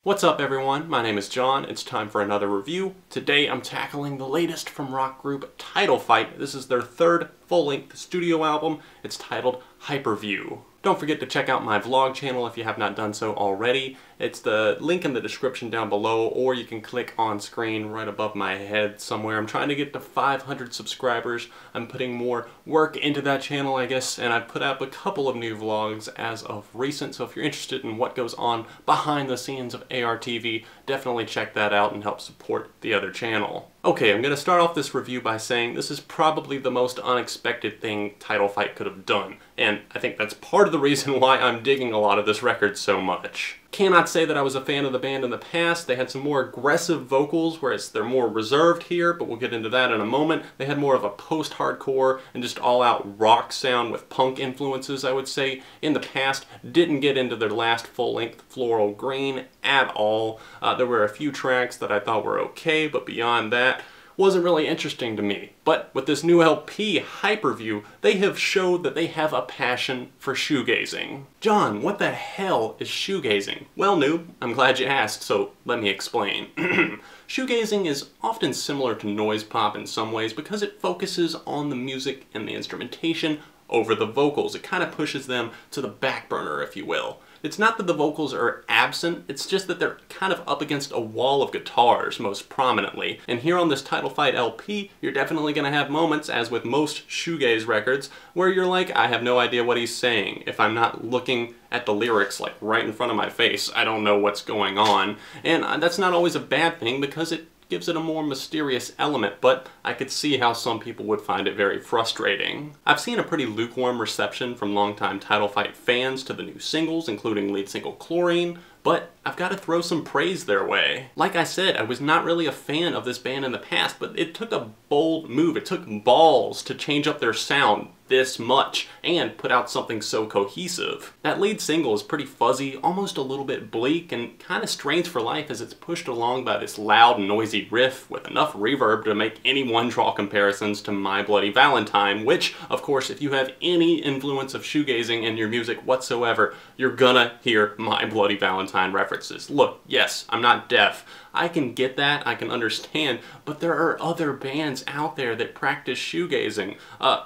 What's up everyone, my name is John, it's time for another review. Today I'm tackling the latest from Mrahc group Title Fight. This is their third full-length studio album. It's titled Hyperview. Don't forget to check out my vlog channel if you have not done so already. It's the link in the description down below, or you can click on screen right above my head somewhere. I'm trying to get to 500 subscribers. I'm putting more work into that channel, I guess, and I've put up a couple of new vlogs as of recent, so if you're interested in what goes on behind the scenes of ARTV, definitely check that out and help support the other channel. Okay, I'm going to start off this review by saying this is probably the most unexpected thing Title Fight could have done, and I think that's part of the reason why I'm digging a lot of this record so much. Cannot say that I was a fan of the band in the past. They had some more aggressive vocals, whereas they're more reserved here, but we'll get into that in a moment. They had more of a post-hardcore and just all-out rock sound with punk influences, I would say. In the past, didn't get into their last full-length Floral Green at all. There were a few tracks that I thought were okay, but beyond that, wasn't really interesting to me. But with this new LP, Hyperview, they have showed that they have a passion for shoegazing. John, what the hell is shoegazing? Well, noob, I'm glad you asked, so let me explain. Shoegazing is often similar to noise pop in some ways because it focuses on the music and the instrumentation over the vocals. It kind of pushes them to the back burner, if you will. It's not that the vocals are absent, it's just that they're kind of up against a wall of guitars most prominently. And here on this Title Fight LP, you're definitely going to have moments, as with most shoegaze records, where you're like, I have no idea what he's saying. If I'm not looking at the lyrics like right in front of my face, I don't know what's going on. And that's not always a bad thing because it gives it a more mysterious element, but I could see how some people would find it very frustrating. I've seen a pretty lukewarm reception from longtime Title Fight fans to the new singles, including lead single Chlorine, but I've got to throw some praise their way. Like I said, I was not really a fan of this band in the past, but it took a bold move. It took balls to change up their sound this much and put out something so cohesive. That lead single is pretty fuzzy, almost a little bit bleak, and kind of strains for life as it's pushed along by this loud, noisy riff with enough reverb to make anyone draw comparisons to My Bloody Valentine, which, of course, if you have any influence of shoegazing in your music whatsoever, you're gonna hear My Bloody Valentine references. Look, yes, I'm not deaf. I can get that, I can understand, but there are other bands out there that practice shoegazing.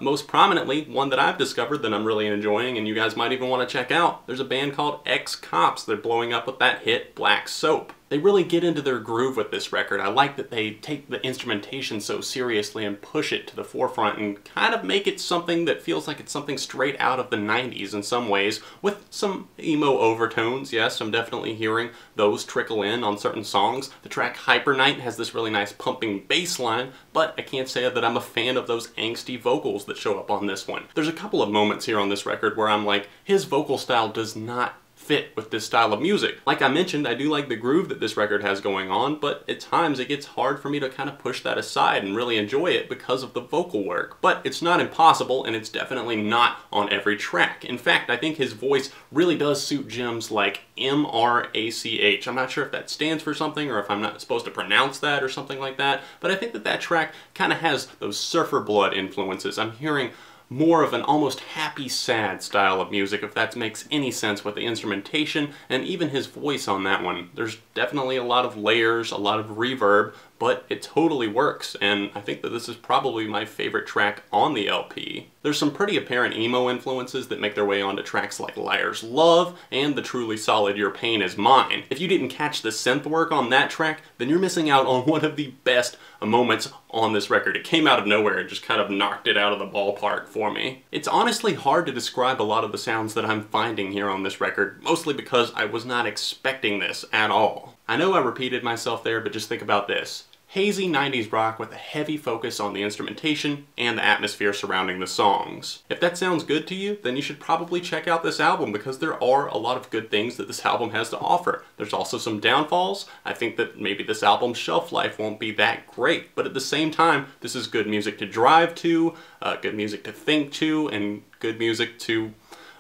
Most prominently, one that I've discovered that I'm really enjoying and you guys might even want to check out, there's a band called ExCops. They're blowing up with that hit Black Soap. They really get into their groove with this record. I like that they take the instrumentation so seriously and push it to the forefront and kind of make it something that feels like it's something straight out of the 90s in some ways, with some emo overtones. Yes, I'm definitely hearing those trickle in on certain songs. The track Hypernight has this really nice pumping bass line, but I can't say that I'm a fan of those angsty vocals that show up on this one. There's a couple of moments here on this record where I'm like, his vocal style does not fit with this style of music. Like I mentioned, I do like the groove that this record has going on, but at times it gets hard for me to kind of push that aside and really enjoy it because of the vocal work. But it's not impossible, and it's definitely not on every track. In fact, I think his voice really does suit gems like Mrach. I'm not sure if that stands for something or if I'm not supposed to pronounce that or something like that, but I think that that track kind of has those Surfer Blood influences. I'm hearing more of an almost happy sad style of music, if that makes any sense with the instrumentation and even his voice on that one. There's definitely a lot of layers, a lot of reverb, but it totally works, and I think that this is probably my favorite track on the LP. There's some pretty apparent emo influences that make their way onto tracks like Liar's Love and the truly solid Your Pain Is Mine. If you didn't catch the synth work on that track, then you're missing out on one of the best moments on this record. It came out of nowhere and just kind of knocked it out of the ballpark for me. It's honestly hard to describe a lot of the sounds that I'm finding here on this record, mostly because I was not expecting this at all. I know I repeated myself there, but just think about this. Hazy 90s rock with a heavy focus on the instrumentation and the atmosphere surrounding the songs. If that sounds good to you, then you should probably check out this album because there are a lot of good things that this album has to offer. There's also some downfalls. I think that maybe this album's shelf life won't be that great, but at the same time, this is good music to drive to, good music to think to, and good music to,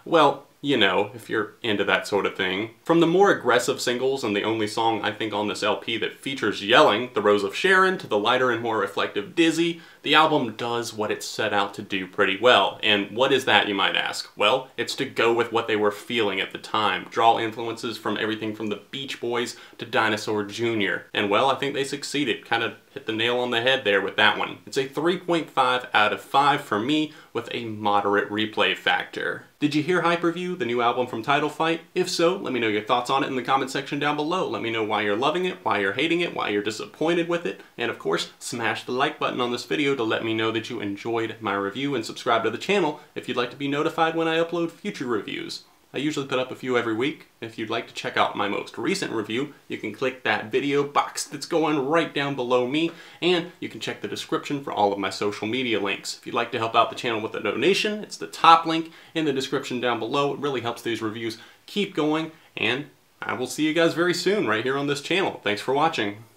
well, you know, if you're into that sort of thing. From the more aggressive singles and the only song I think on this LP that features yelling, The Rose of Sharon, to the lighter and more reflective Dizzy, the album does what it set out to do pretty well. And what is that, you might ask? Well, it's to go with what they were feeling at the time, draw influences from everything from the Beach Boys to Dinosaur Jr. And well, I think they succeeded, kind of hit the nail on the head there with that one. It's a 3.5 out of 5 for me, with a moderate replay factor. Did you hear Hyperview, the new album from Title Fight? If so, let me know your thoughts on it in the comment section down below. Let me know why you're loving it, why you're hating it, why you're disappointed with it, and of course, smash the like button on this video to let me know that you enjoyed my review, and subscribe to the channel if you'd like to be notified when I upload future reviews. I usually put up a few every week. If you'd like to check out my most recent review, you can click that video box that's going right down below me, and you can check the description for all of my social media links. If you'd like to help out the channel with a donation, it's the top link in the description down below. It really helps these reviews keep going, and I will see you guys very soon right here on this channel. Thanks for watching.